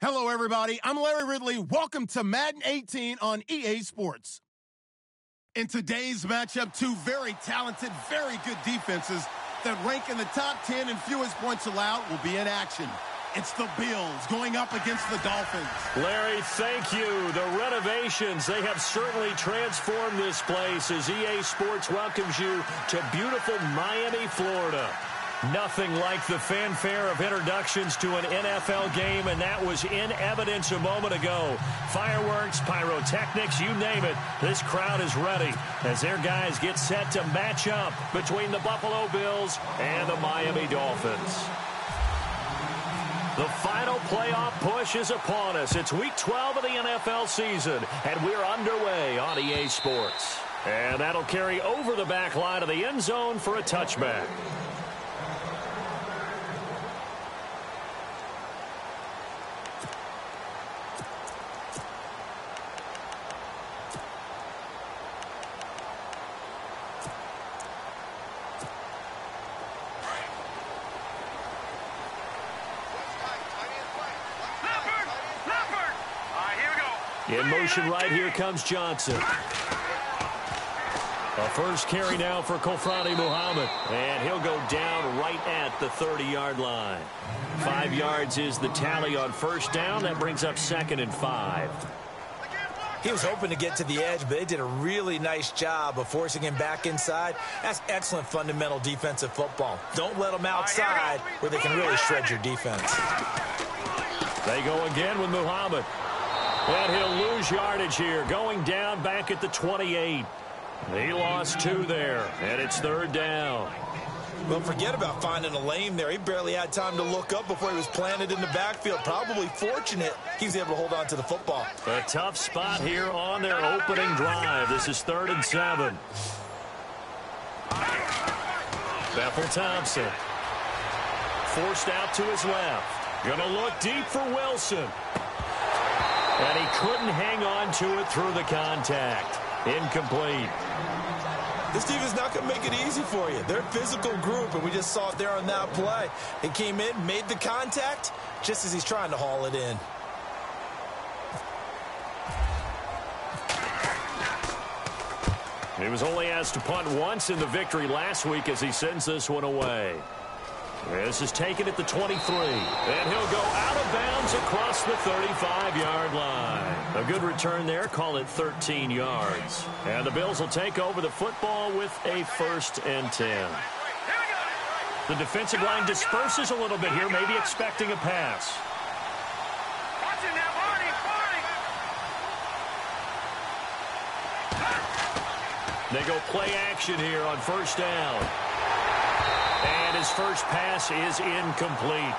Hello, everybody. I'm Larry Ridley. Welcome to Madden 18 on EA Sports. In today's matchup, two very talented, very good defenses that rank in the top 10 and fewest points allowed will be in action. It's the Bills going up against the Dolphins. Larry, thank you. The renovations, they have certainly transformed this place as EA Sports welcomes you to beautiful Miami, Florida. Nothing like the fanfare of introductions to an NFL game, and that was in evidence a moment ago. Fireworks, pyrotechnics, you name it. This crowd is ready as their guys get set to match up between the Buffalo Bills and the Miami Dolphins. The final playoff push is upon us. It's Week 12 of the NFL season, and we're underway on EA Sports. And that'll carry over the back line of the end zone for a touchback. In motion right, here comes Johnson. A first carry now for Kofrani Muhammad. And he'll go down right at the 30-yard line. 5 yards is the tally on first down. That brings up 2nd and 5. He was hoping to get to the edge, but they did a really nice job of forcing him back inside. That's excellent fundamental defensive football. Don't let them outside where they can really shred your defense. They go again with Muhammad. And he'll lose yardage here, going down back at the 28. He lost 2 there, and it's 3rd down. Well, forget about finding a lane there. He barely had time to look up before he was planted in the backfield. Probably fortunate he was able to hold on to the football. A tough spot here on their opening drive. This is 3rd and 7. Bethel Thompson. Forced out to his left. Gonna look deep for Wilson. And he couldn't hang on to it through the contact. Incomplete. This defense is not going to make it easy for you. They're a physical group, and we just saw it there on that play. He came in, made the contact, just as he's trying to haul it in. He was only asked to punt once in the victory last week as he sends this one away. This is taken at the 23. And he'll go out of bounds across the 35-yard line. A good return there. Call it 13 yards. And the Bills will take over the football with a 1st and 10. The defensive line disperses a little bit here, maybe expecting a pass. They go play action here on 1st down. And his first pass is incomplete.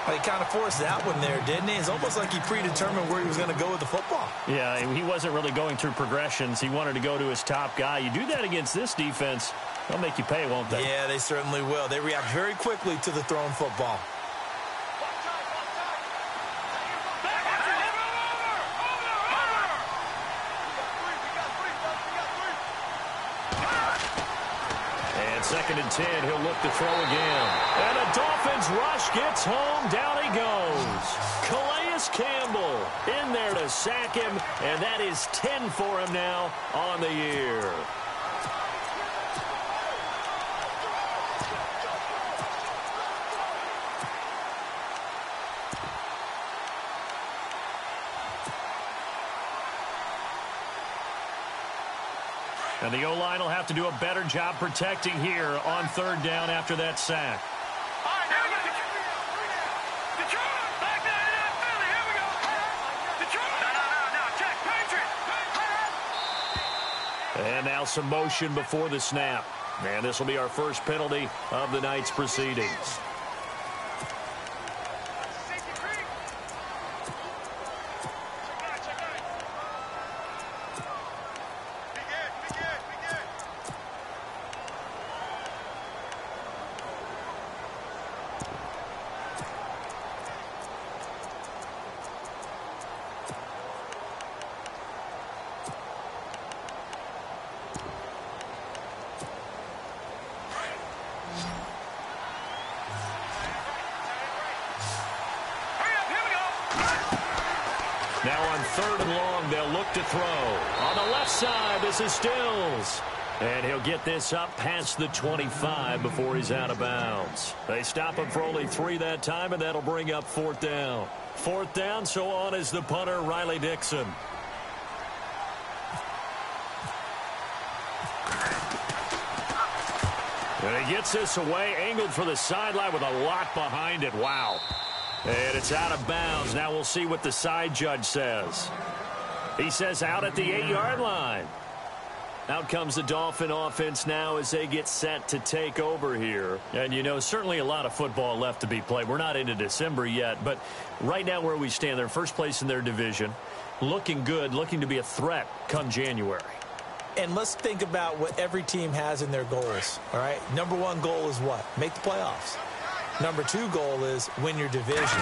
Well, he kind of forced that one there, didn't he? It's almost like he predetermined where he was going to go with the football. Yeah, he wasn't really going through progressions. He wanted to go to his top guy. You do that against this defense, they'll make you pay, won't they? Yeah, they certainly will. They react very quickly to the thrown football. And 2nd and 10, he'll look to throw again. And a Dolphins rush gets home. Down he goes. Calais Campbell in there to sack him, and that is 10 for him now on the year. And the O-line will have to do a better job protecting here on 3rd down after that sack. And now some motion before the snap. And this will be our first penalty of the night's proceedings. Now on 3rd and long, they'll look to throw. On the left side, this is Stills. And he'll get this up past the 25 before he's out of bounds. They stop him for only 3 that time, and that'll bring up 4th down. 4th down, so on is the punter, Riley Dixon. And he gets this away, angled for the sideline with a lot behind it. Wow. And it's out of bounds. Now we'll see what the side judge says. He says out at the 8-yard line. Out comes the Dolphin offense now as they get set to take over here. And, you know, certainly a lot of football left to be played. We're not into December yet, but right now where we stand, they're first place in their division. Looking good, looking to be a threat come January. And let's think about what every team has in their goals, all right? Number 1 goal is what? Make the playoffs. Number 2 goal is win your division.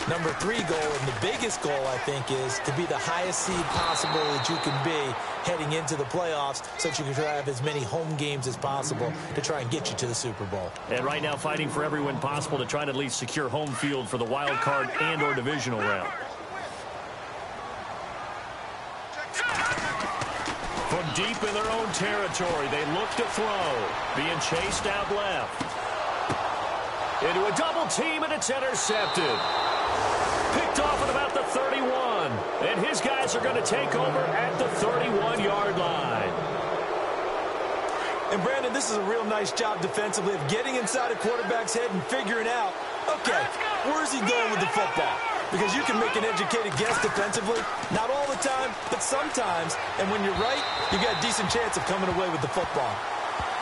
Number 3 goal, and the biggest goal, I think, is to be the highest seed possible that you can be heading into the playoffs so that you can try to have as many home games as possible to try and get you to the Super Bowl. And right now fighting for every win possible to try to at least secure home field for the wild card and or divisional round. From deep in their own territory, they look to throw. Being chased out left. Into a double team, and it's intercepted. Picked off at about the 31. And his guys are going to take over at the 31-yard line. And, Brandon, this is a real nice job defensively of getting inside a quarterback's head and figuring out, okay, where's he going with the football? Because you can make an educated guess defensively, not all the time, but sometimes. And when you're right, you got a decent chance of coming away with the football.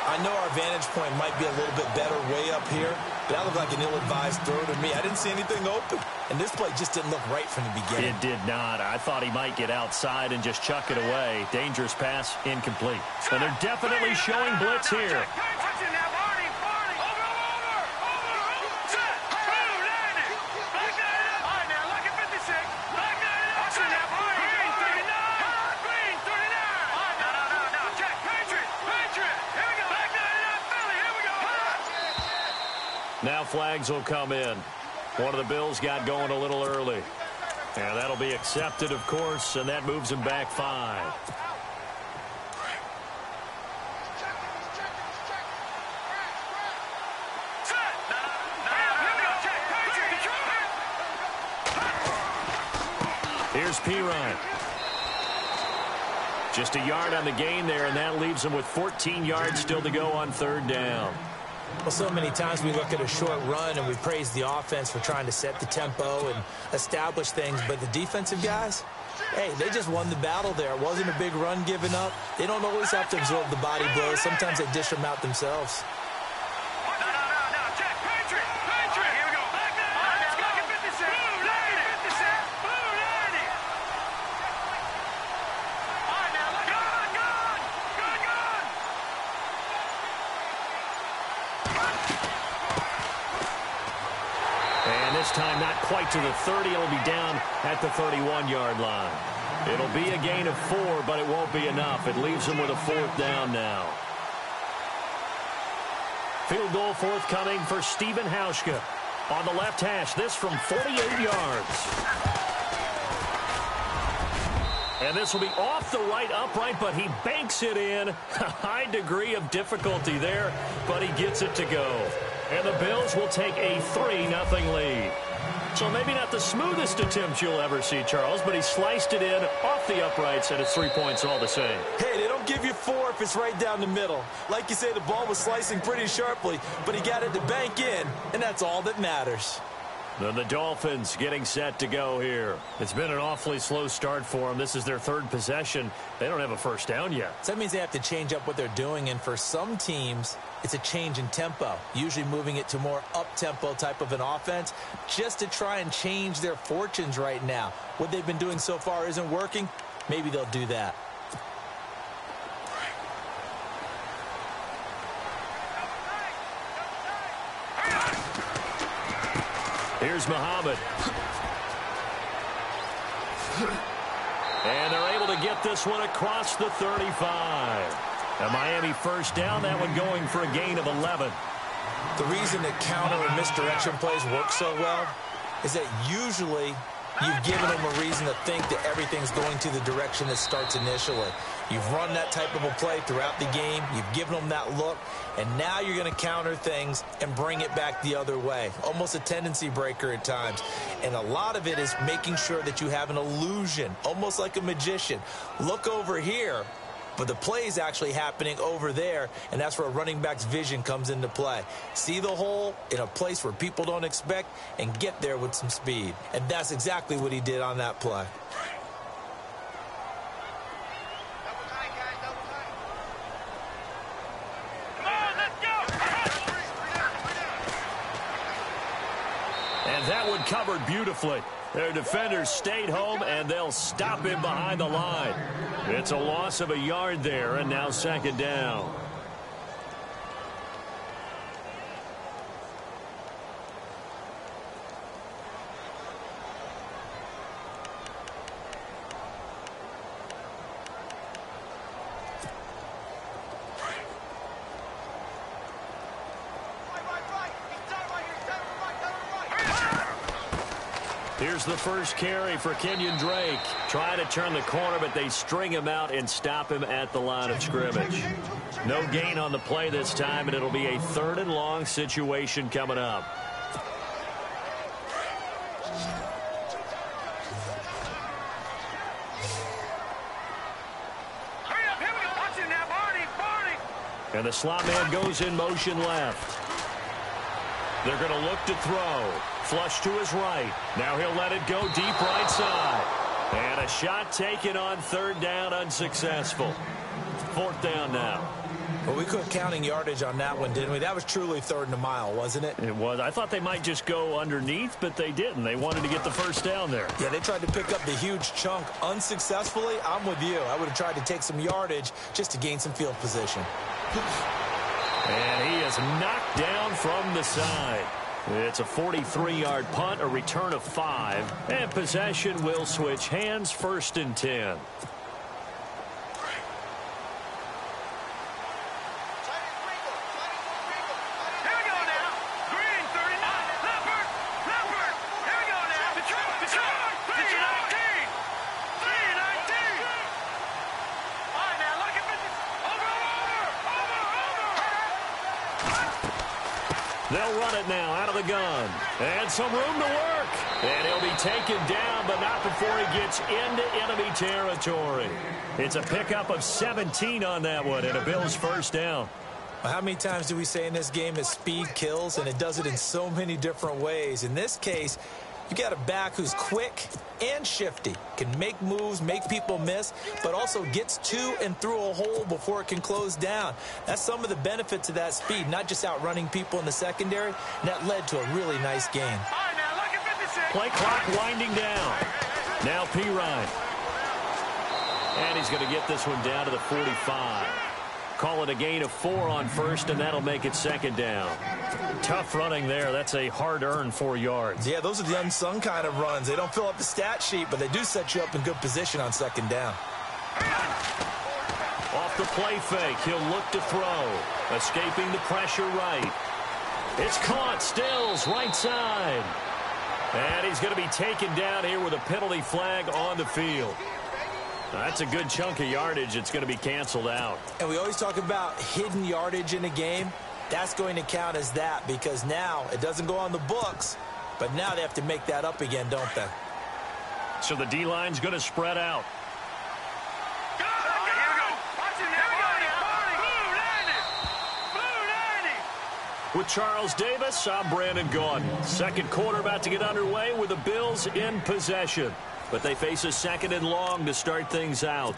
I know our vantage point might be a little bit better way up here, but that looked like an ill-advised throw to me. I didn't see anything open. And this play just didn't look right from the beginning. It did not. I thought he might get outside and just chuck it away. Dangerous pass, incomplete. And they're definitely showing blitz here. Now flags will come in. One of the Bills got going a little early. And that'll be accepted, of course, and that moves him back 5. Here's Perine. Just a yard on the gain there, and that leaves him with 14 yards still to go on 3rd down. Well, so many times we look at a short run and we praise the offense for trying to set the tempo and establish things, but the defensive guys, hey, they just won the battle there. It wasn't a big run given up. They don't always have to absorb the body blows. Sometimes they dish them out themselves. This time not quite to the 30. It'll be down at the 31-yard line. It'll be a gain of 4, but it won't be enough. It leaves them with a 4th down now. Field goal forthcoming for Stephen Hauschka. On the left hash, this from 48 yards. And this will be off the right upright, but he banks it in. A high degree of difficulty there, but he gets it to go. And the Bills will take a 3-0 lead. So maybe not the smoothest attempt you'll ever see, Charles, but he sliced it in off the uprights, and it's 3 points all the same. Hey, they don't give you 4 if it's right down the middle. Like you say, the ball was slicing pretty sharply, but he got it to bank in, and that's all that matters. Then the Dolphins getting set to go here. It's been an awfully slow start for them. This is their 3rd possession. They don't have a first down yet. So that means they have to change up what they're doing, and for some teams, it's a change in tempo, usually moving it to more up-tempo type of an offense just to try and change their fortunes right now. What they've been doing so far isn't working. Maybe they'll do that. Here's Muhammad. And they're able to get this one across the 35. A Miami first down, that one going for a gain of 11. The reason that counter and misdirection plays work so well is that usually You've given them a reason to think that everything's going to the direction it starts initially. You've run that type of a play throughout the game. You've given them that look. And now you're going to counter things and bring it back the other way. Almost a tendency breaker at times. And a lot of it is making sure that you have an illusion, almost like a magician. Look over here. But the play is actually happening over there, and that's where a running back's vision comes into play. See the hole in a place where people don't expect and get there with some speed. And that's exactly what he did on that play. And that one covered beautifully. Their defenders stayed home, and they'll stop him behind the line. It's a loss of a yard there, and now second down. Here's the first carry for Kenyon Drake. Trying to turn the corner, but they string him out and stop him at the line of scrimmage. No gain on the play this time, and it'll be a 3rd and long situation coming up. And the slot man goes in motion left. They're going to look to throw. Flush to his right. Now he'll let it go deep right side. And a shot taken on 3rd down, unsuccessful. 4th down now. Well, we quit counting yardage on that one, didn't we? That was truly 3rd and a mile, wasn't it? It was. I thought they might just go underneath, but they didn't. They wanted to get the first down there. Yeah, they tried to pick up the huge chunk unsuccessfully. I'm with you. I would have tried to take some yardage just to gain some field position. And he is knocked down from the side. It's a 43-yard punt, a return of 5, and possession will switch hands, 1st and 10. They'll run it now out of the gun. And some room to work. And he'll be taken down, but not before he gets into enemy territory. It's a pickup of 17 on that one, and a Bills first down. How many times do we say in this game that speed kills, and it does it in so many different ways? In this case, you got a back who's quick and shifty, can make moves, make people miss, but also gets to and through a hole before it can close down. That's some of the benefits of that speed, not just outrunning people in the secondary, and that led to a really nice gain. Play clock winding down. Now Pirine. And he's going to get this one down to the 45. Call it a gain of 4 on 1st, and that'll make it 2nd down. Tough running there. That's a hard-earned 4 yards. Yeah, those are the unsung kind of runs. They don't fill up the stat sheet, but they do set you up in good position on 2nd down. Off the play fake, he'll look to throw. Escaping the pressure right. It's caught. Stills right side. And he's going to be taken down here with a penalty flag on the field. That's a good chunk of yardage. It's going to be canceled out. And we always talk about hidden yardage in a game. That's going to count as that because now it doesn't go on the books, but now they have to make that up again, don't they? So the D-line's going to spread out. With Charles Davis, I'm Brandon Gaudin. Second quarter about to get underway with the Bills in possession. But they face a 2nd and long to start things out.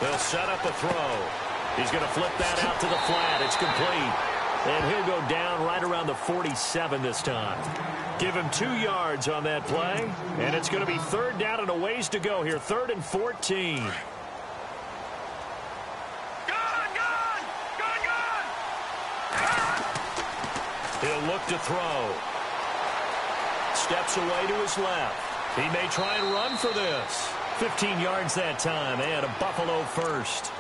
They'll set up a throw. He's going to flip that out to the flat. It's complete. And he'll go down right around the 47 this time. Give him 2 yards on that play. And it's going to be 3rd down and a ways to go here. 3rd and 14. He'll look to throw. Steps away to his left. He may try and run for this. 15 yards that time, and a Buffalo first.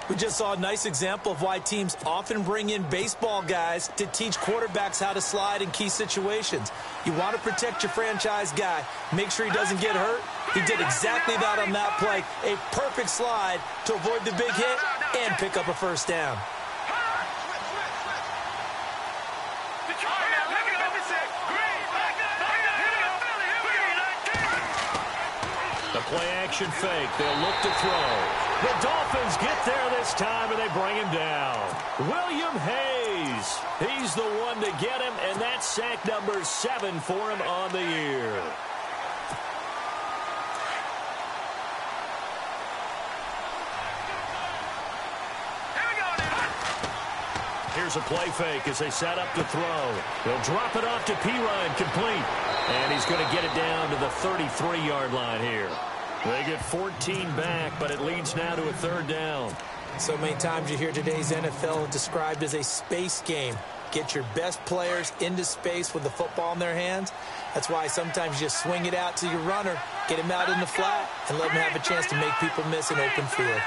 We just saw a nice example of why teams often bring in baseball guys to teach quarterbacks how to slide in key situations. You want to protect your franchise guy. Make sure he doesn't get hurt. He did exactly that on that play. A perfect slide to avoid the big hit and pick up a first down. The play-action fake. They'll look to throw. The Dolphins get there this time, and they bring him down. William Hayes. He's the one to get him, and that's sack number 7 for him on the year. Here's a play fake as they set up to throw. They'll drop it off to Perine, complete. And he's going to get it down to the 33-yard line here. They get 14 back, but it leads now to a third down. So many times you hear today's NFL described as a space game. Get your best players into space with the football in their hands. That's why sometimes you just swing it out to your runner, get him out in the flat, and let him have a chance to make people miss an open field.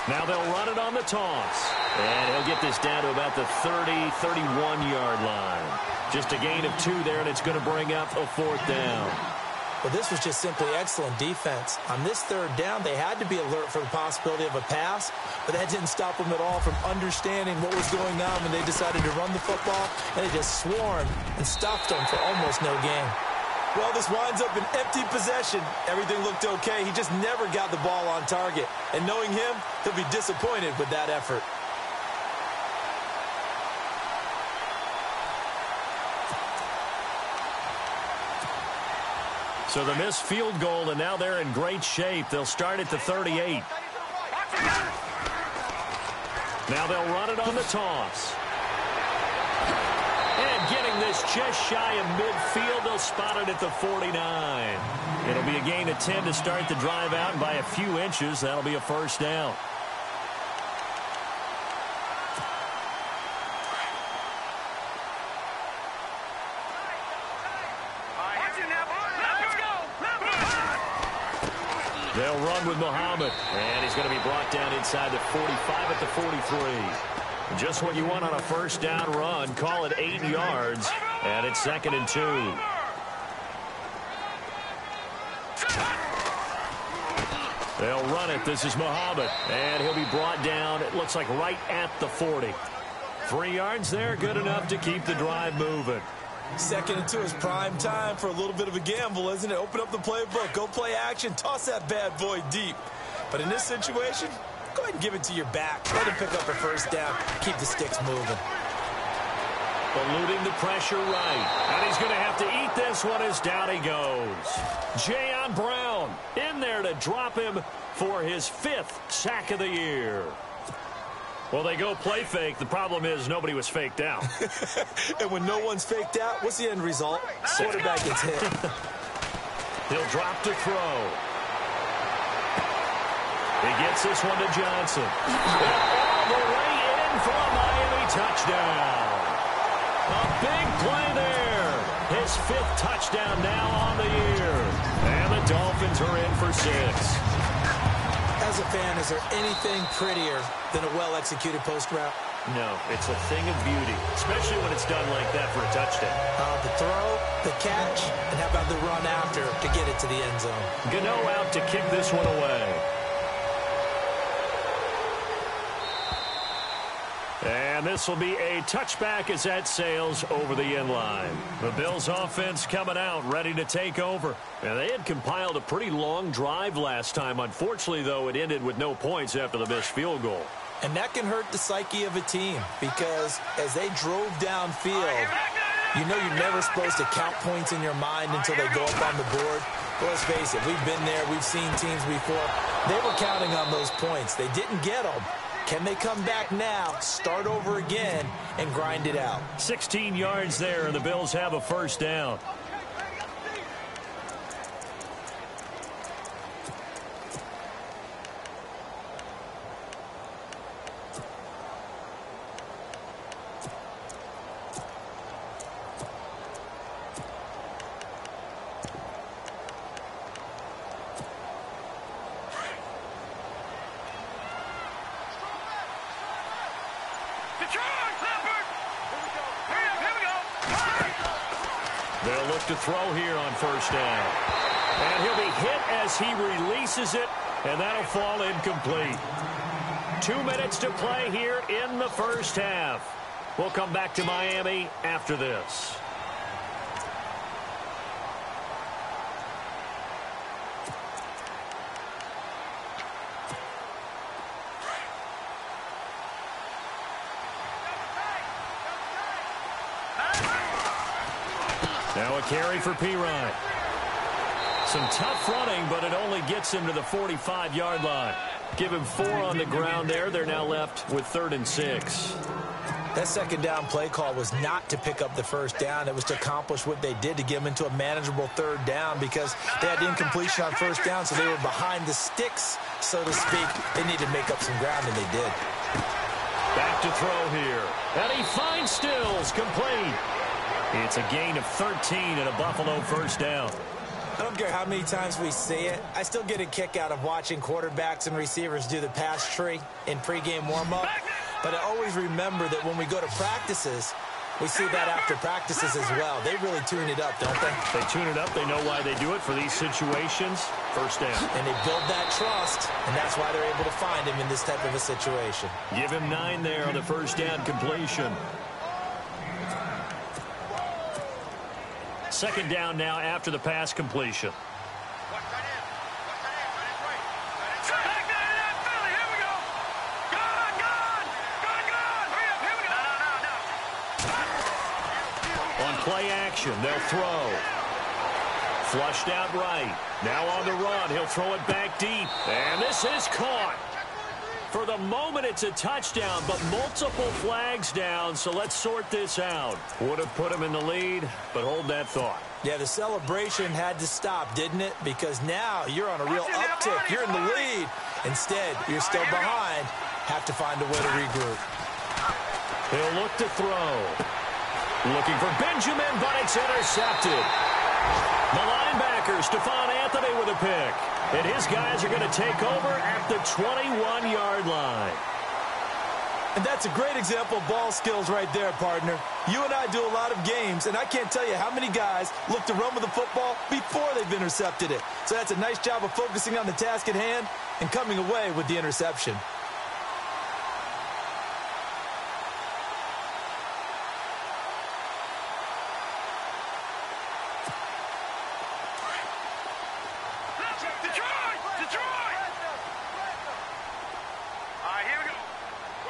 Now they'll run it on the toss. And he'll get this down to about the 30, 31-yard line. Just a gain of 2 there, and it's going to bring up a fourth down. Well, this was just simply excellent defense. On this third down, they had to be alert for the possibility of a pass, but that didn't stop them at all from understanding what was going on when they decided to run the football, and they just swarmed and stuffed them for almost no gain. Well, this winds up an empty possession. Everything looked okay. He just never got the ball on target. And knowing him, he'll be disappointed with that effort. So the missed field goal, and now they're in great shape. They'll start at the 38. Now they'll run it on the toss. And getting this just shy of midfield, they'll spot it at the 49. It'll be a gain of 10 to start the drive out, and by a few inches, that'll be a first down. They'll run with Muhammad, and he's going to be brought down inside the 45 at the 43. Just what you want on a first down run. Call it 8 yards, and it's 2nd and 2. They'll run it. This is Muhammad, and he'll be brought down, it looks like right at the 40. 3 yards there, good enough to keep the drive moving. 2nd and 2 is prime time for a little bit of a gamble, isn't it? Open up the playbook, go play action, toss that bad boy deep. But in this situation, go ahead and give it to your back. Let him pick up a first down, keep the sticks moving. Eluding the pressure right. And he's going to have to eat this one as down he goes. Jayon Brown in there to drop him for his 5th sack of the year. Well, they go play fake. The problem is nobody was faked out. And when no one's faked out, what's the end result? Quarterback gets hit. He'll drop to throw. He gets this one to Johnson. All the way in for a Miami touchdown. A big play there. His 5th touchdown now on the year. And the Dolphins are in for 6. As a fan, is there anything prettier than a well-executed post route? No, it's a thing of beauty, especially when it's done like that for a touchdown. The throw, the catch, and how about the run after to get it to the end zone? Gano out to kick this one away. And this will be a touchback as that sails over the end line. The Bills offense coming out, ready to take over. And they had compiled a pretty long drive last time. Unfortunately, though, it ended with no points after the missed field goal. And that can hurt the psyche of a team because as they drove downfield, you know you're never supposed to count points in your mind until they go up on the board. Well, let's face it, we've been there. We've seen teams before. They were counting on those points. They didn't get them. Can they come back now, start over again, and grind it out? 16 yards there, and the Bills have a first down. They'll look to throw here on first down. And he'll be hit as he releases it, and that'll fall incomplete. 2 minutes to play here in the first half. We'll come back to Miami after this. Now a carry for Pirine. Some tough running, but it only gets him to the 45-yard line. Give him 4 on the ground there. They're now left with 3rd and 6. That second down play call was not to pick up the first down. It was to accomplish what they did, to get them into a manageable 3rd down, because they had incompletion on first down, so they were behind the sticks, so to speak. They needed to make up some ground, and they did. Back to throw here. And he finds Stills, complete. It's a gain of 13 and a Buffalo first down. I don't care how many times we see it. I still get a kick out of watching quarterbacks and receivers do the pass tree in pregame warm-up. But I always remember that when we go to practices, we see that after practices as well. They really tune it up, don't they? They tune it up. They know why they do it for these situations. First down. And they build that trust, and that's why they're able to find him in this type of a situation. Give him 9 there on the first down completion. Second down now after the pass completion. On play action, they'll throw. Flushed out right. Now on the run, he'll throw it back deep. And this is caught. For the moment, it's a touchdown, but multiple flags down, so let's sort this out. Would have put him in the lead, but hold that thought. Yeah, the celebration had to stop, didn't it? Because now you're on a real uptick. You're in the lead. Instead, you're still behind. Have to find a way to regroup. He'll look to throw. Looking for Benjamin, but it's intercepted. The linebacker, Stephon Anthony, with a pick. And his guys are going to take over at the 21-yard line. And that's a great example of ball skills right there, partner. You and I do a lot of games, and I can't tell you how many guys look to run with the football before they've intercepted it. So that's a nice job of focusing on the task at hand and coming away with the interception.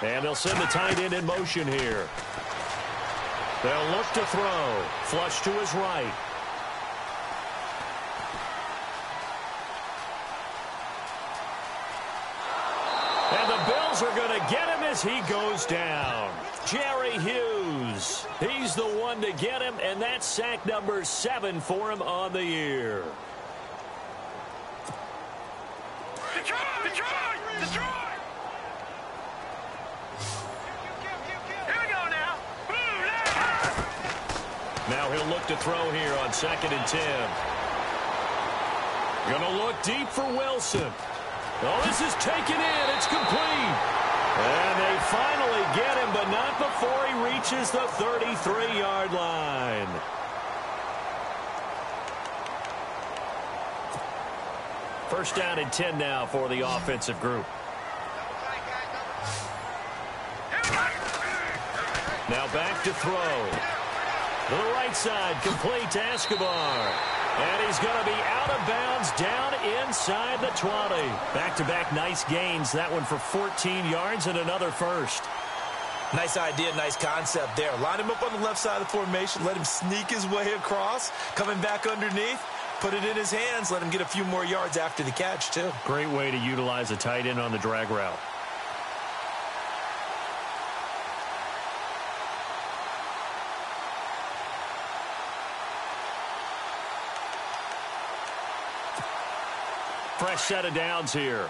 And they'll send the tight end in motion here. They'll look to throw. Flush to his right. And the Bills are going to get him as he goes down. Jerry Hughes. He's the one to get him, and that's sack number 7 for him on the year. Detroit! Detroit! Detroit! Now he'll look to throw here on 2nd and 10. Going to look deep for Wilson. Oh, this is taken in. It's complete. And they finally get him, but not before he reaches the 33-yard line. First down and 10 now for the offensive group. Now back to throw. To the right side, complete to Escobar. And he's going to be out of bounds down inside the 20. Back-to-back nice gains. That one for 14 yards and another first. Nice idea, nice concept there. Line him up on the left side of the formation. Let him sneak his way across. Coming back underneath. Put it in his hands. Let him get a few more yards after the catch, too. Great way to utilize a tight end on the drag route. Fresh set of downs here.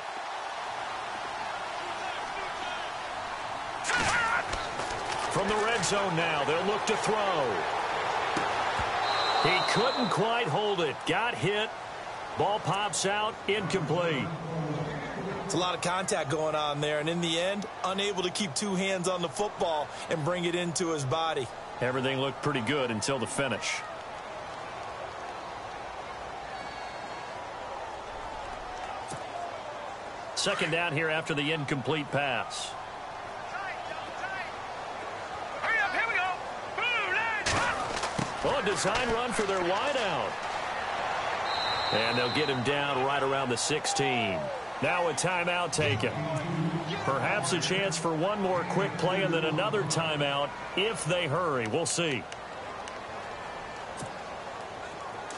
From the red zone now, they'll look to throw. He couldn't quite hold it. Got hit. Ball pops out. Incomplete. It's a lot of contact going on there, and in the end, unable to keep 2 hands on the football and bring it into his body. Everything looked pretty good until the finish. Second down here after the incomplete pass. Oh, a design run for their wideout. And they'll get him down right around the 16. Now a timeout taken. Perhaps a chance for one more quick play and then another timeout if they hurry. We'll see.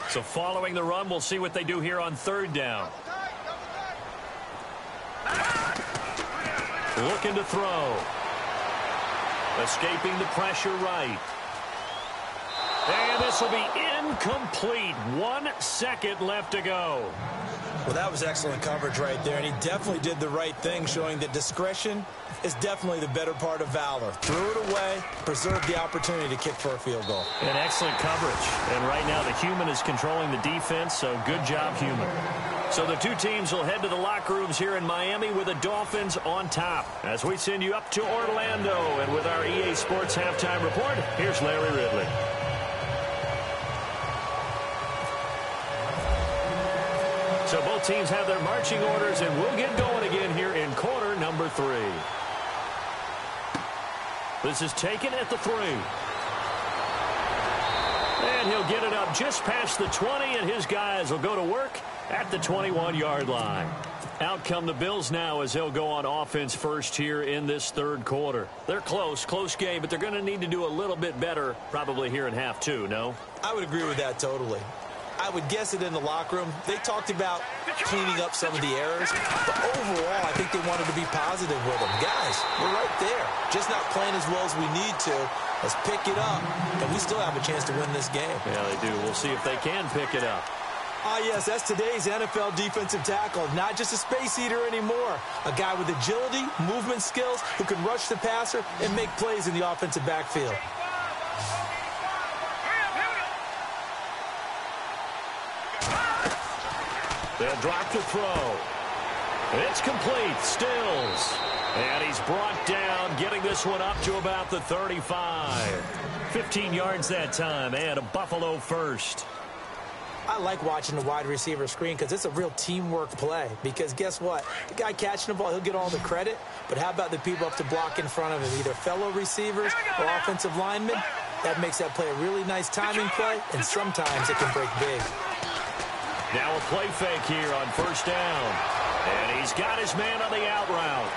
So following the run, we'll see what they do here on third down. Looking to throw. Escaping the pressure right. And this will be incomplete. 1 second left to go. Well, that was excellent coverage right there, and he definitely did the right thing, showing that discretion is definitely the better part of valor. Threw it away, preserved the opportunity to kick for a field goal. And excellent coverage. And right now the human is controlling the defense, so good job, human. So the two teams will head to the locker rooms here in Miami with the Dolphins on top. As we send you up to Orlando, and with our EA Sports Halftime Report, here's Larry Ridley. So both teams have their marching orders, and we'll get going again here in quarter number 3. This is taken at the 3. And he'll get it up just past the 20, and his guys will go to work at the 21-yard line. Out come the Bills now as they'll go on offense first here in this third quarter. They're close game, but they're going to need to do a little bit better probably here in half 2, no? I would agree with that totally. I would guess it in the locker room. They talked about cleaning up some of the errors, but overall, I think they wanted to be positive with them. Guys, we're right there. Just not playing as well as we need to. Let's pick it up, and we still have a chance to win this game. Yeah, they do. We'll see if they can pick it up. Ah, yes, that's today's NFL defensive tackle. Not just a space eater anymore. A guy with agility, movement skills, who can rush the passer and make plays in the offensive backfield. They'll drop to throw. It's complete. Stills. And he's brought down, getting this one up to about the 35. 15 yards that time, and a Buffalo first. I like watching the wide receiver screen because it's a real teamwork play. Because guess what? The guy catching the ball, he'll get all the credit. But how about the people up to block in front of him, either fellow receivers or offensive linemen? That makes that play a really nice timing play, and sometimes it can break big. Now a play fake here on first down. And he's got his man on the out route.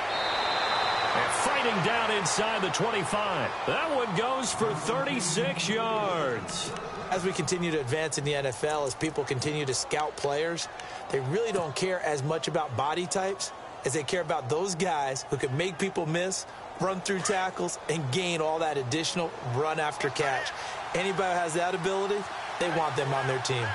And fighting down inside the 25. That one goes for 36 yards. As we continue to advance in the NFL, as people continue to scout players, they really don't care as much about body types as they care about those guys who can make people miss, run through tackles, and gain all that additional run after catch. Anybody who has that ability, they want them on their team.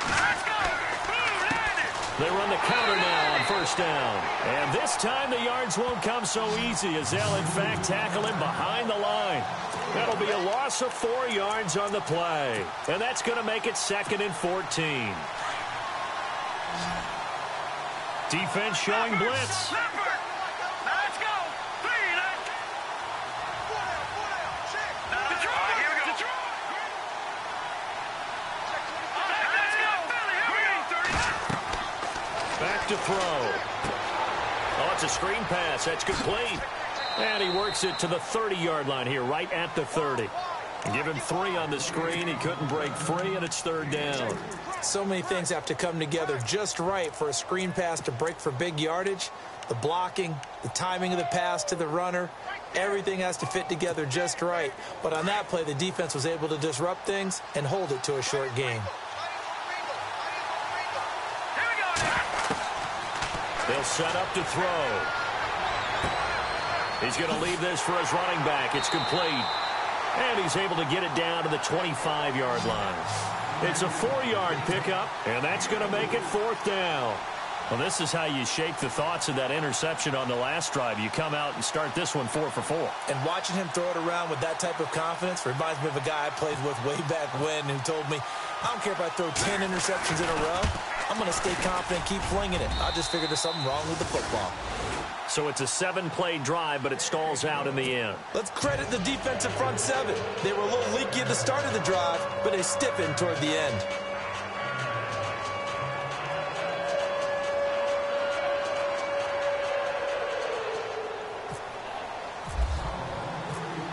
They run the counter now on first down. And this time the yards won't come so easy as they'll, in fact, tackle him behind the line. That'll be a loss of 4 yards on the play. And that's going to make it 2nd and 14. Defense showing blitz. Back to throw. Oh, it's a screen pass. That's complete. And he works it to the 30-yard line here, right at the 30. Give him 3 on the screen. He couldn't break free, and it's 3rd down. So many things have to come together just right for a screen pass to break for big yardage. The blocking, the timing of the pass to the runner, everything has to fit together just right. But on that play, the defense was able to disrupt things and hold it to a short game. They'll set up to throw. He's going to leave this for his running back. It's complete. And he's able to get it down to the 25-yard line. It's a 4-yard pickup, and that's going to make it 4th down. Well, this is how you shake the thoughts of that interception on the last drive. You come out and start this one 4 for 4. And watching him throw it around with that type of confidence reminds me of a guy I played with way back when who told me, I don't care if I throw 10 interceptions in a row. I'm going to stay confident, keep flinging it. I just figured there's something wrong with the football. So it's a 7-play drive, but it stalls out in the end. Let's credit the defensive front 7. They were a little leaky at the start of the drive, but they stiffened toward the end.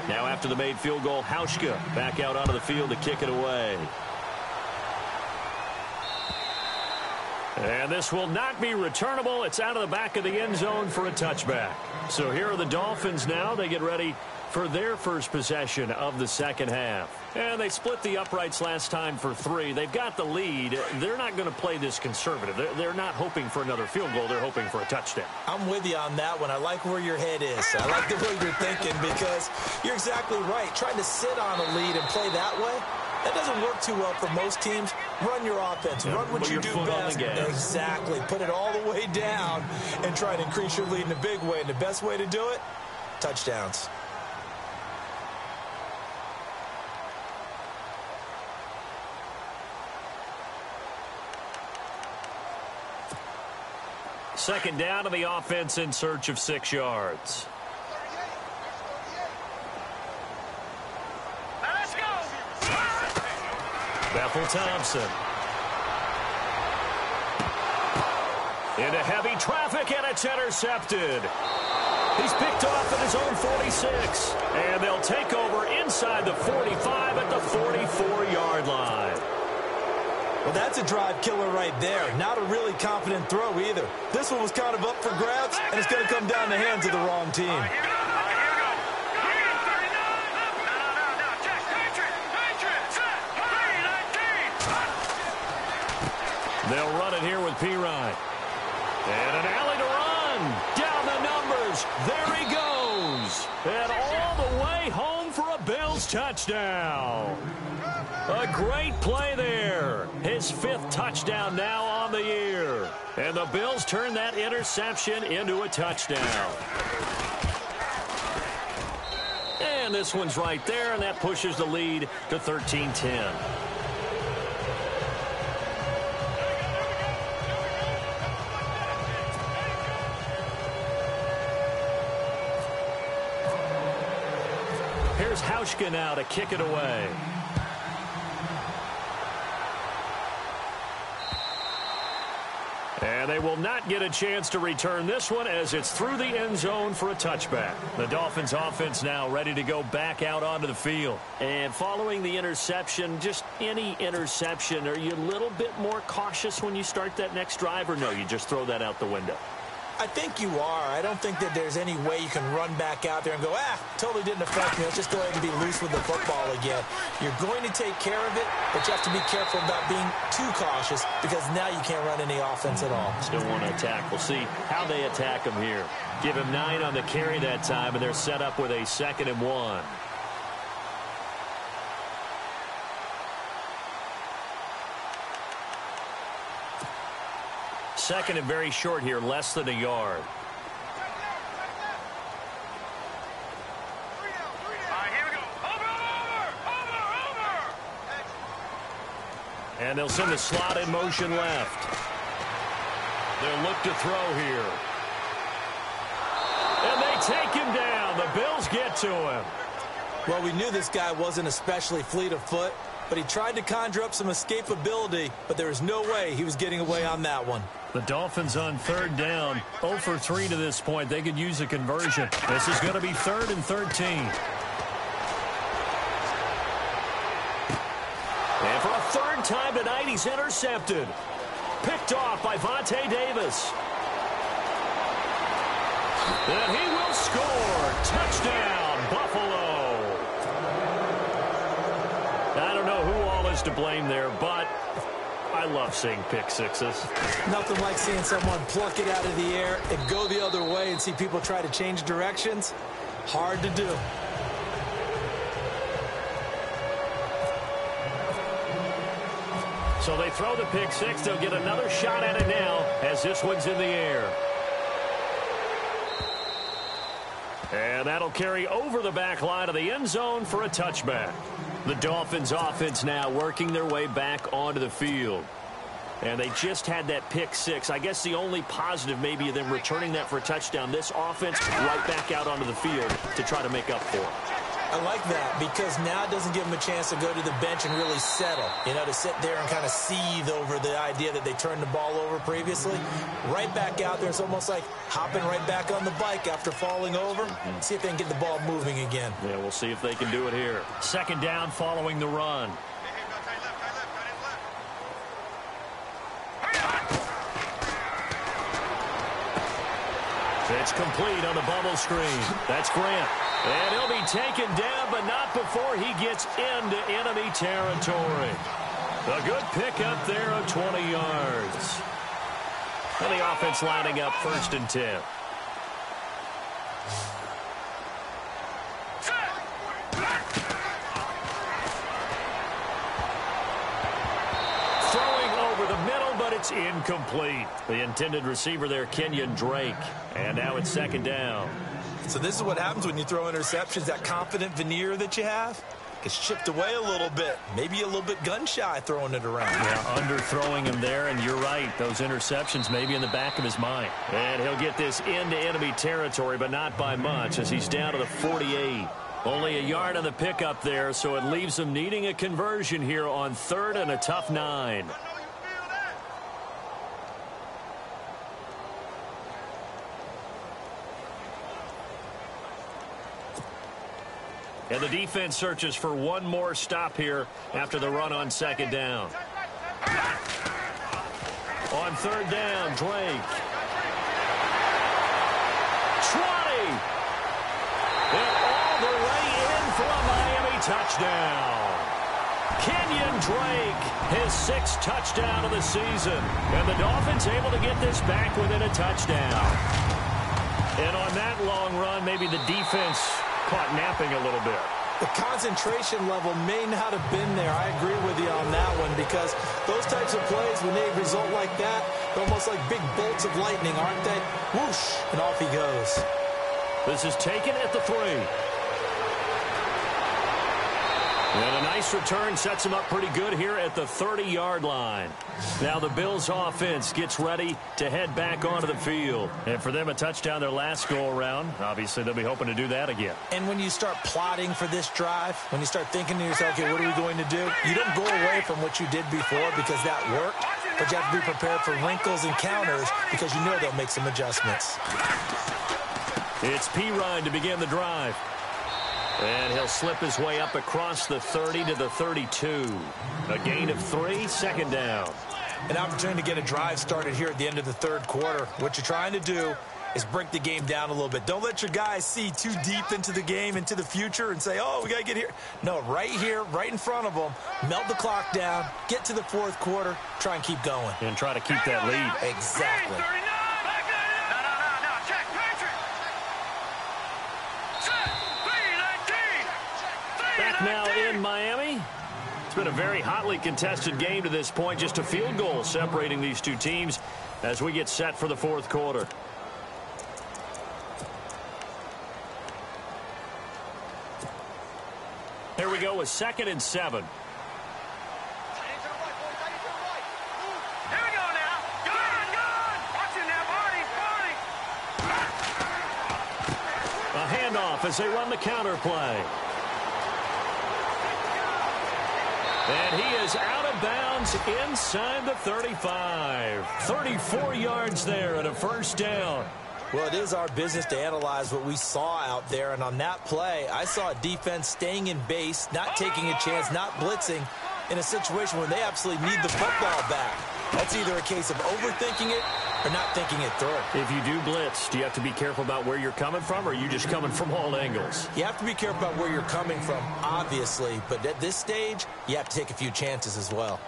Now after the made field goal, Hauschka back out onto the field to kick it away. And this will not be returnable. It's out of the back of the end zone for a touchback. So here are the Dolphins now. They get ready for their first possession of the second half. And they split the uprights last time for 3. They've got the lead. They're not going to play this conservative. They're not hoping for another field goal. They're hoping for a touchdown. I'm with you on that one. I like where your head is. I like the way you're thinking because you're exactly right. Trying to sit on a lead and play that way, that doesn't work too well for most teams. Run your offense. Run what you do best. Exactly. Put it all the way down and try to increase your lead in a big way. And the best way to do it, touchdowns. Second down to the offense in search of 6 yards. Let's go. Bethel Thompson. Into heavy traffic, and it's intercepted. He's picked off at his own 46. And they'll take over inside the 45 at the 44-yard line. Well, that's a drive killer right there. Not a really confident throw either. This one was kind of up for grabs, and it's going to come down the hands of the wrong team. They'll run it here with Pirine. And an alley to run. Down the numbers. There he goes. And all the way home for a Bills touchdown. A great play there. His 5th touchdown now on the year. And the Bills turn that interception into a touchdown. And this one's right there, and that pushes the lead to 13-10. Here's Hauschka now to kick it away. And they will not get a chance to return this one as it's through the end zone for a touchback. The Dolphins offense now ready to go back out onto the field. And following the interception, just any interception, are you a little bit more cautious when you start that next drive, or no, you just throw that out the window? I think you are. I don't think that there's any way you can run back out there and go, totally didn't affect me. Let's just go ahead and be loose with the football again. You're going to take care of it, but you have to be careful about being too cautious because now you can't run any offense at all. Still want to attack. We'll see how they attack him here. Give him 9 on the carry that time, and they're set up with a 2nd and 1. Second and very short here, less than a yard. And they'll send the slot in motion left. They'll look to throw here. And they take him down. The Bills get to him. Well, we knew this guy wasn't especially fleet of foot, but he tried to conjure up some escapability, but there was no way he was getting away on that one. The Dolphins on 3rd down, 0 for 3 to this point. They could use a conversion. This is going to be 3rd and 13. And for a 3rd time tonight, he's intercepted. Picked off by Vontae Davis. And he will score. Touchdown, Buffalo. I don't know who all is to blame there, but I love seeing pick sixes. Nothing like seeing someone pluck it out of the air and go the other way and see people try to change directions. Hard to do. So they throw the pick six. They'll get another shot at it now as this one's in the air. And that'll carry over the back line of the end zone for a touchback. The Dolphins offense now working their way back onto the field. And they just had that pick six. I guess the only positive maybe of them returning that for a touchdown. This offense right back out onto the field to try to make up for it. I like that because now it doesn't give them a chance to go to the bench and really settle, to sit there and kind of seethe over the idea that they turned the ball over previously. Right back out there. It's almost like hopping right back on the bike after falling over. See if they can get the ball moving again. Yeah, we'll see if they can do it here. Second down following the run. It's complete on the bubble screen. That's Grant. And he'll be taken down, but not before he gets into enemy territory. A good pickup there of 20 yards. And the offense lining up 1st and 10. It's incomplete. The intended receiver there, Kenyon Drake. And now it's 2nd down. So this is what happens when you throw interceptions. That confident veneer that you have gets chipped away a little bit. Maybe a little bit gun-shy throwing it around. Yeah, underthrowing him there, and you're right. Those interceptions may be in the back of his mind. And he'll get this into enemy territory, but not by much as he's down to the 48. Only a yard on the pickup there, so it leaves him needing a conversion here on 3rd and a tough 9. And the defense searches for one more stop here after the run on 2nd down. On 3rd down, Drake. 20. And all the way in for a Miami touchdown. Kenyon Drake, his 6th touchdown of the season. And the Dolphins able to get this back within a touchdown. And on that long run, maybe the defense caught napping a little bit. The concentration level may not have been there. I agree with you on that one because those types of plays, when they result like that, they're almost like big bolts of lightning, aren't they? Whoosh, and off he goes. This is taken at the 3. And a nice return sets him up pretty good here at the 30-yard line. Now the Bills offense gets ready to head back onto the field. And for them, a touchdown their last go-around. Obviously, they'll be hoping to do that again. And when you start plotting for this drive, when you start thinking to yourself, okay, what are we going to do? You don't go away from what you did before because that worked. But you have to be prepared for wrinkles and counters because you know they'll make some adjustments. It's Perine to begin the drive. And he'll slip his way up across the 30 to the 32. A gain of 3, 2nd down. An opportunity to get a drive started here at the end of the 3rd quarter. What you're trying to do is break the game down a little bit. Don't let your guys see too deep into the game, into the future, and say, oh, we got to get here. No, right here, right in front of them, melt the clock down, get to the 4th quarter, try and keep going. And try to keep that lead. Exactly. Back now in Miami. It's been a very hotly contested game to this point. Just a field goal separating these two teams as we get set for the 4th quarter. Here we go with 2nd and 7. A handoff as they run the counter play. And he is out of bounds inside the 35. 34 yards there and a 1st down. Well, it is our business to analyze what we saw out there. And on that play, I saw a defense staying in base, not taking a chance, not blitzing in a situation where they absolutely need the football back. That's either a case of overthinking it or not thinking it through. If you do blitz, do you have to be careful about where you're coming from, or are you just coming from all angles? You have to be careful about where you're coming from, obviously. But at this stage, you have to take a few chances as well.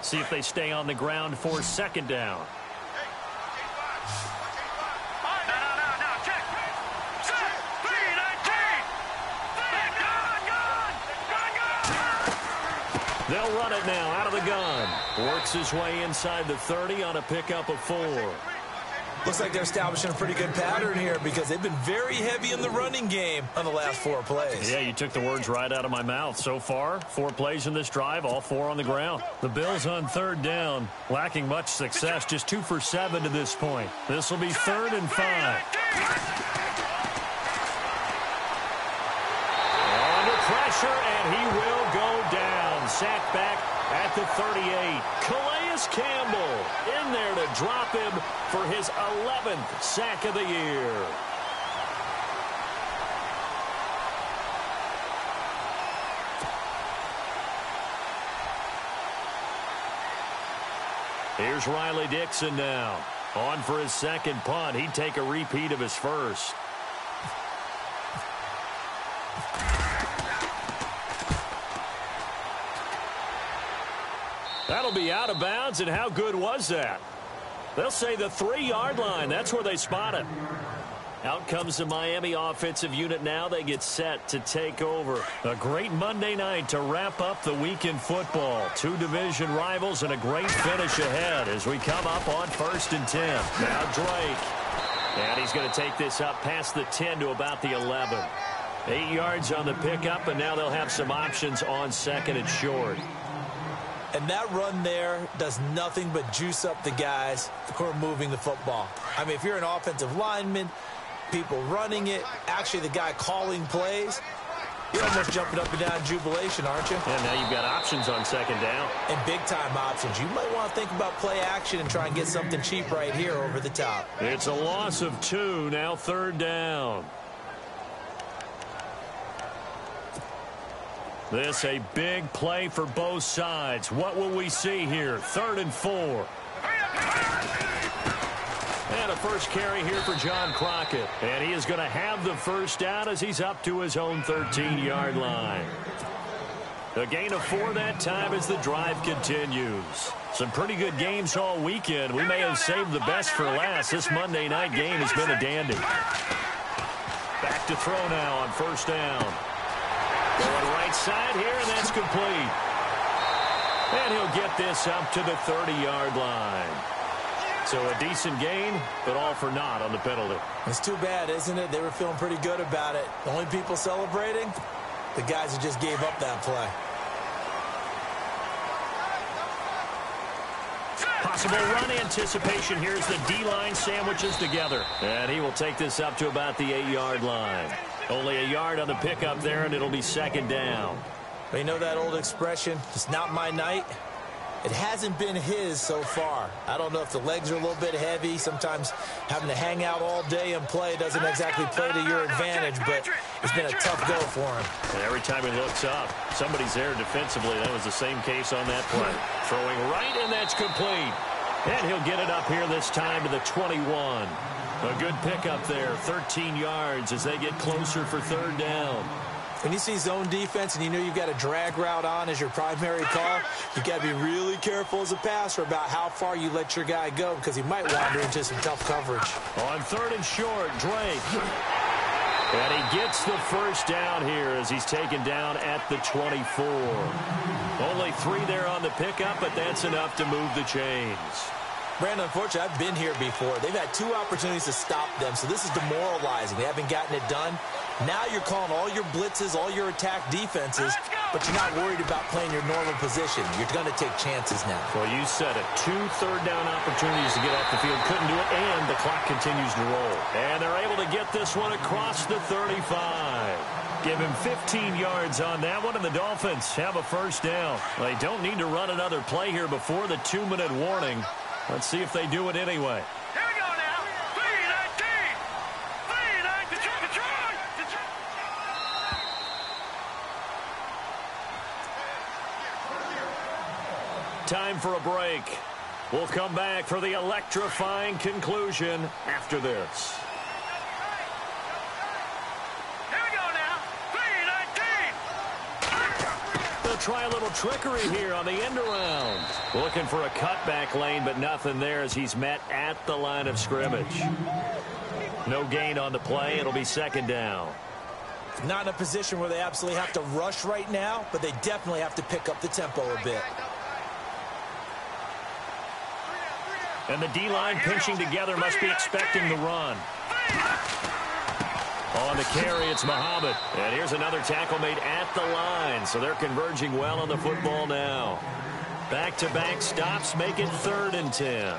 See if they stay on the ground for 2nd down. They'll run it now out of the gun. Works his way inside the 30 on a pickup of 4. Looks like they're establishing a pretty good pattern here because they've been very heavy in the running game on the last 4 plays. Yeah, you took the words right out of my mouth. So far, 4 plays in this drive, all 4 on the ground. The Bills on 3rd down, lacking much success, just 2 for 7 to this point. This will be 3rd and 5. Under pressure, and he will go down. Sacked back at the 38. Calais Campbell in there to drop him for his 11th sack of the year. Here's Riley Dixon now. On for his second punt. He'd take a repeat of his first. That'll be out of bounds, and how good was that? They'll say the 3-yard line. That's where they spot it. Out comes the Miami offensive unit now. They get set to take over. A great Monday night to wrap up the week in football. 2 division rivals and a great finish ahead as we come up on 1st and 10. Now Drake. And he's going to take this up past the 10 to about the 11. 8 yards on the pickup, and now they'll have some options on 2nd and short. And that run there does nothing but juice up the guys who are moving the football. I mean, if you're an offensive lineman, people running it, actually the guy calling plays, you're almost jumping up and down in jubilation, aren't you? And now you've got options on 2nd down. And big-time options. You might want to think about play action and try and get something cheap right here over the top. It's a loss of 2, now 3rd down. This a big play for both sides. What will we see here? 3rd and 4. And a first carry here for John Crockett. And he is going to have the first down as he's up to his own 13-yard line. A gain of 4 that time as the drive continues. Some pretty good games all weekend. We may have saved the best for last. This Monday night game has been a dandy. Back to throw now on 1st down. Going right side here, and that's complete. And he'll get this up to the 30-yard line. So a decent gain, but all for naught on the penalty. It's too bad, isn't it? They were feeling pretty good about it. The only people celebrating, the guys who just gave up that play. Possible run anticipation. Here's the D-line sandwiches together. And he will take this up to about the 8-yard line. Only a yard on the pickup there, and it'll be 2nd down. But you know that old expression, it's not my night? It hasn't been his so far. I don't know if the legs are a little bit heavy. Sometimes having to hang out all day and play doesn't exactly play to your advantage, but it's been a tough go for him. And every time he looks up, somebody's there defensively. That was the same case on that play. Throwing right, and that's complete. And he'll get it up here this time to the 21. A good pickup there, 13 yards as they get closer for 3rd down. When you see zone defense and you know you've got a drag route on as your primary call, you've got to be really careful as a passer about how far you let your guy go because he might wander into some tough coverage. On 3rd and short, Drake. And he gets the first down here as he's taken down at the 24. Only 3 there on the pickup, but that's enough to move the chains. Brandon, unfortunately, I've been here before. They've had 2 opportunities to stop them, so this is demoralizing. They haven't gotten it done. Now you're calling all your blitzes, all your attack defenses, but you're not worried about playing your normal position. You're going to take chances now. Well, you said it. 2 third-down opportunities to get off the field. Couldn't do it, and the clock continues to roll. And they're able to get this one across the 35. Give him 15 yards on that one, and the Dolphins have a first down. They don't need to run another play here before the 2-minute warning. Let's see if they do it anyway. Here we go now. 3-19. 3-19. Detroit. Time for a break. We'll come back for the electrifying conclusion after this. Try a little trickery here on the end around. Looking for a cutback lane, but nothing there as he's met at the line of scrimmage. No gain on the play. It'll be 2nd down. Not in a position where they absolutely have to rush right now, but they definitely have to pick up the tempo a bit. And the D-line pinching together must be expecting the run. On the carry, it's Muhammad. And here's another tackle made at the line. So they're converging well on the football now. Back-to-back stops make it 3rd and 10.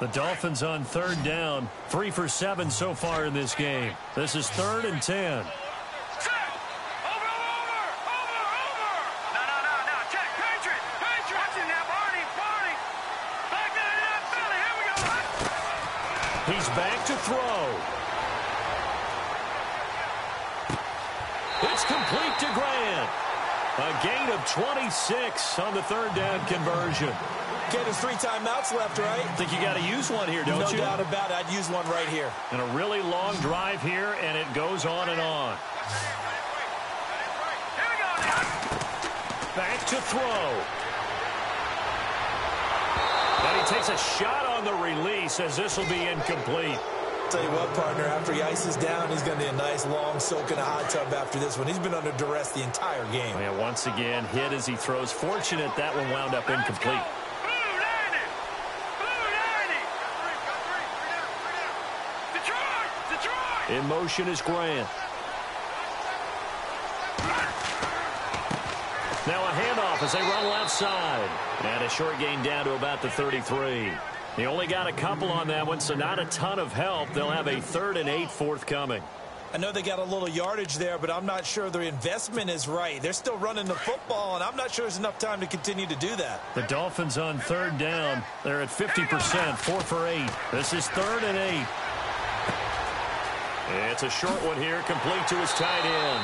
The Dolphins on 3rd down. 3 for 7 so far in this game. This is 3rd and 10. He's back to throw. It's complete to Grant. A gain of 26 on the 3rd down conversion. Okay, there's 3 timeouts left, right? I think you got to use one here, don't you? No doubt about it. I'd use one right here. And a really long drive here, and it goes on and on. Back to throw. And he takes a shot on the release as this will be incomplete. Tell you what, partner, after he ices down, he's going to need a nice long soak in a hot tub after this one. He's been under duress the entire game. Yeah, once again, hit as he throws. Fortunate that one wound up incomplete. In motion is Grant. Now a handoff as they run left side. And a short gain down to about the 33. They only got a couple on that one, so not a ton of help. They'll have a 3rd and 8 forthcoming. I know they got a little yardage there, but I'm not sure their investment is right. They're still running the football, and I'm not sure there's enough time to continue to do that. The Dolphins on 3rd down. They're at 50%, 4 for 8. This is 3rd and 8. It's a short one here, complete to his tight end.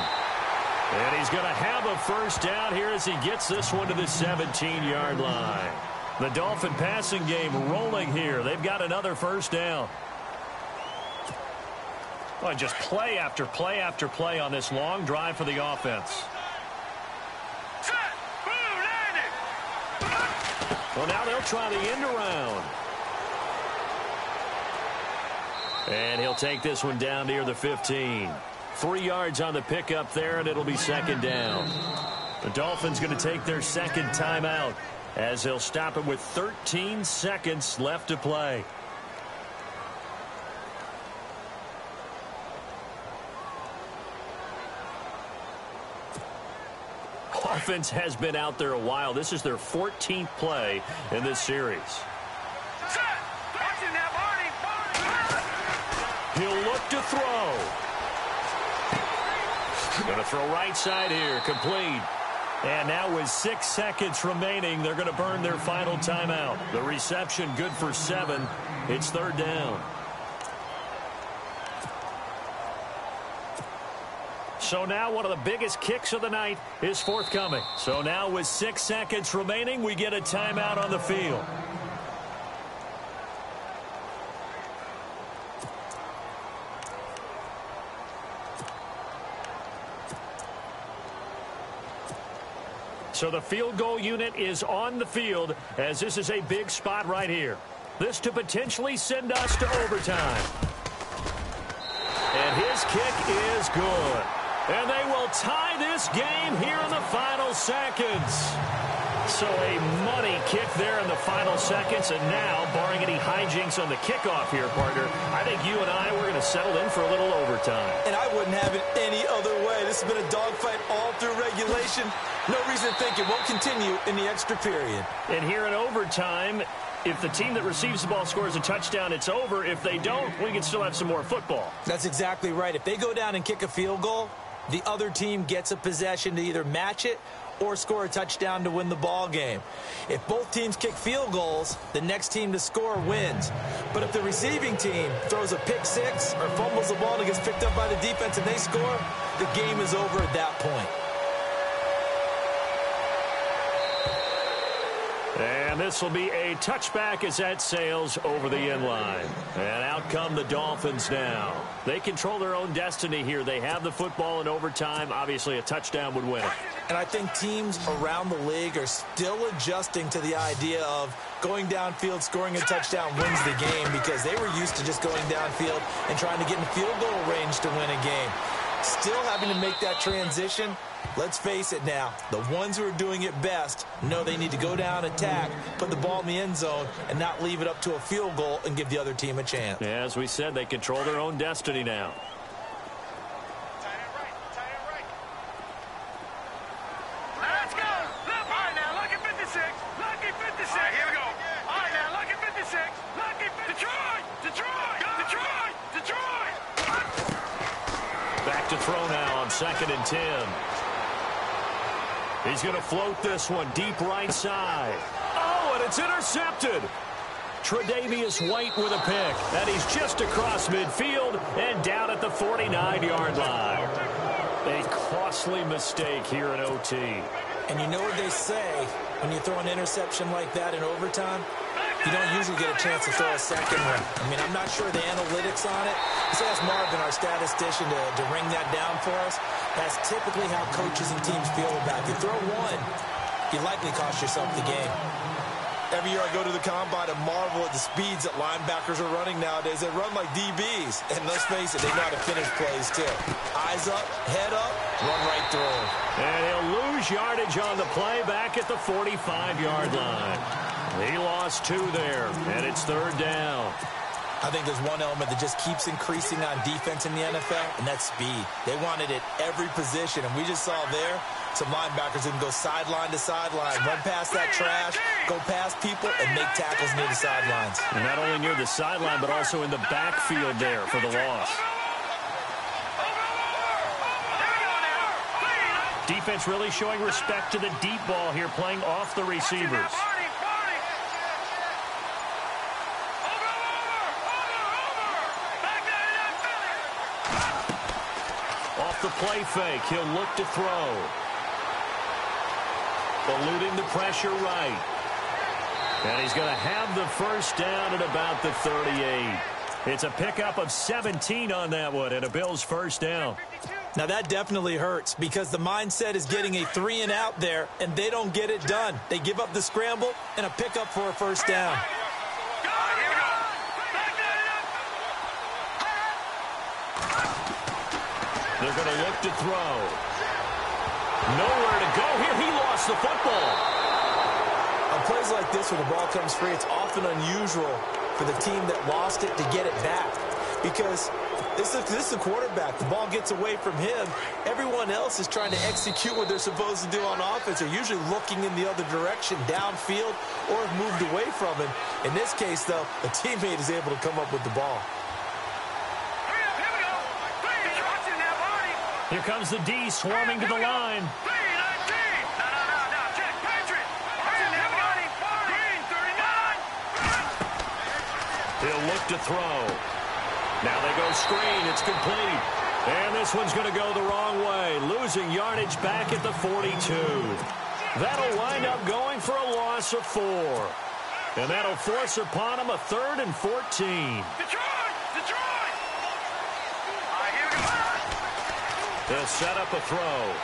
And he's going to have a 1st down here as he gets this one to the 17-yard line. The Dolphin passing game rolling here. They've got another 1st down. Well, just play after play after play on this long drive for the offense. Well, now they'll try the end around. And he'll take this one down near the 15. 3 yards on the pickup there, and it'll be 2nd down. The Dolphins going to take their 2nd timeout as they'll stop it with 13 seconds left to play. Offense has been out there a while. This is their 14th play in this series. He'll look to throw. Going to throw right side here. Complete. And now with 6 seconds remaining, they're going to burn their final timeout. The reception good for 7. It's 3rd down. So now one of the biggest kicks of the night is forthcoming. So now with 6 seconds remaining, we get a timeout on the field. So the field goal unit is on the field as this is a big spot right here. This to potentially send us to overtime. And his kick is good. And they will tie this game here in the final seconds. So a money kick there in the final seconds. And now, barring any hijinks on the kickoff here, partner, I think you and I, we're going to settle in for a little overtime. And I wouldn't have it any other way. This has been a dogfight all through regulation. No reason to think it won't continue in the extra period. And here in overtime, if the team that receives the ball scores a touchdown, it's over. If they don't, we can still have some more football. That's exactly right. If they go down and kick a field goal, the other team gets a possession to either match it or score a touchdown to win the ball game. If both teams kick field goals, the next team to score wins. But if the receiving team throws a pick six or fumbles the ball and it gets picked up by the defense and they score, the game is over at that point. And this will be a touchback as that sails over the end line. And out come the Dolphins now. They control their own destiny here. They have the football in overtime. Obviously, a touchdown would win it. And I think teams around the league are still adjusting to the idea of going downfield, scoring a touchdown wins the game because they were used to just going downfield and trying to get in field goal range to win a game. still having to make that transition. Let's face it now, the ones who are doing it best know they need to go down, attack, put the ball in the end zone, and not leave it up to a field goal and give the other team a chance. Yeah, as we said, they control their own destiny now. Let's go. All right, now, lucky 56. Lucky 56. All right, here we go. All right, now, lucky 56. Lucky 56. Detroit. Back to throw now on 2nd and 10. He's going to float this one deep right side. Oh, and it's intercepted. Tre'Davious White with a pick. And he's just across midfield and down at the 49-yard line. A costly mistake here in OT. And you know what they say, when you throw an interception like that in overtime, you don't usually get a chance to throw a second one. I mean, I'm not sure the analytics on it. Let's ask Marvin, our statistician, to ring that down for us. That's typically how coaches and teams feel about it. You throw one, you likely cost yourself the game. Every year I go to the combine and marvel at the speeds that linebackers are running nowadays. They run like DBs. And let's face it, they know how to finish plays too. Eyes up, head up, run right through them. And he'll lose yardage on the play back at the 45-yard line. He lost 2 there, and it's 3rd down. I think there's one element that just keeps increasing on defense in the NFL, and that's speed. They want it at every position, and we just saw there some linebackers that can go sideline to sideline, run past that trash, go past people, and make tackles near the sidelines. And not only near the sideline, but also in the backfield there for the loss. Defense really showing respect to the deep ball here, playing off the receivers. Off the play fake, he'll look to throw. Eluding the pressure right. And he's going to have the first down at about the 38. It's a pickup of 17 on that one, and a Bills first down. Now that definitely hurts because the mindset is getting a 3-and-out there, and they don't get it done. They give up the scramble and a pickup for a first down. They're going to look to throw. Nowhere to go here. He lost the football. On plays like this where the ball comes free, it's often unusual for the team that lost it to get it back because this is a quarterback. The ball gets away from him. Everyone else is trying to execute what they're supposed to do on offense. They're usually looking in the other direction, downfield, or have moved away from him. In this case, though, a teammate is able to come up with the ball. Here comes the D swarming to the line. He'll look to throw. Now they go screen. It's complete. And this one's going to go the wrong way. Losing yardage back at the 42. That'll wind up going for a loss of 4. And that'll force upon him a 3rd and 14. They'll set up a throw.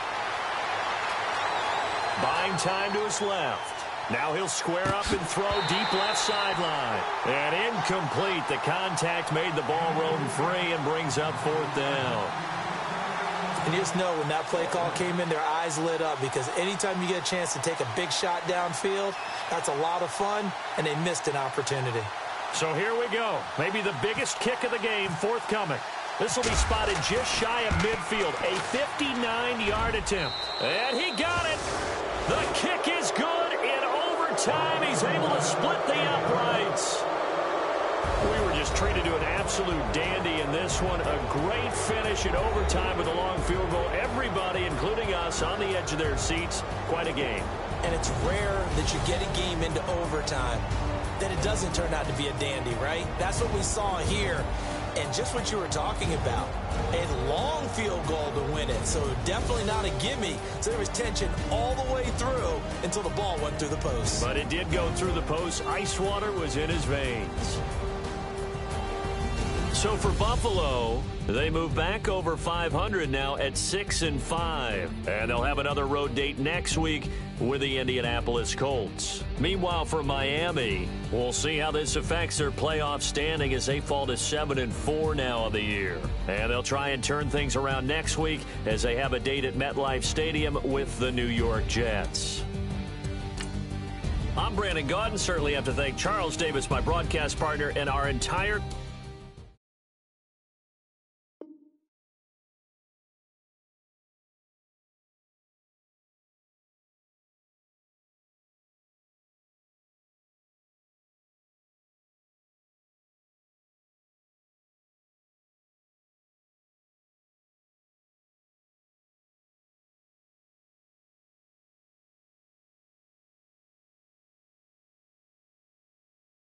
Buying time to his left. Now he'll square up and throw deep left sideline. And incomplete. The contact made the ball roam free and brings up 4th down. And you just know when that play call came in, their eyes lit up because anytime you get a chance to take a big shot downfield, that's a lot of fun, and they missed an opportunity. So here we go. Maybe the biggest kick of the game forthcoming. This will be spotted just shy of midfield. A 59-yard attempt. And he got it. The kick is good. In overtime, he's able to split the uprights. We were just treated to an absolute dandy in this one. A great finish in overtime with a long field goal. Everybody, including us, on the edge of their seats. Quite a game. And it's rare that you get a game into overtime that it doesn't turn out to be a dandy, right? That's what we saw here. And just what you were talking about, a long field goal to win it. So definitely not a gimme. So there was tension all the way through until the ball went through the post. But it did go through the post. Ice water was in his veins. So for Buffalo, they move back over 500 now at 6-5. And they'll have another road date next week with the Indianapolis Colts. Meanwhile, for Miami, we'll see how this affects their playoff standing as they fall to 7-4 now on the year. And they'll try and turn things around next week as they have a date at MetLife Stadium with the New York Jets. I'm Brandon Gaudin. Certainly have to thank Charles Davis, my broadcast partner, and our entire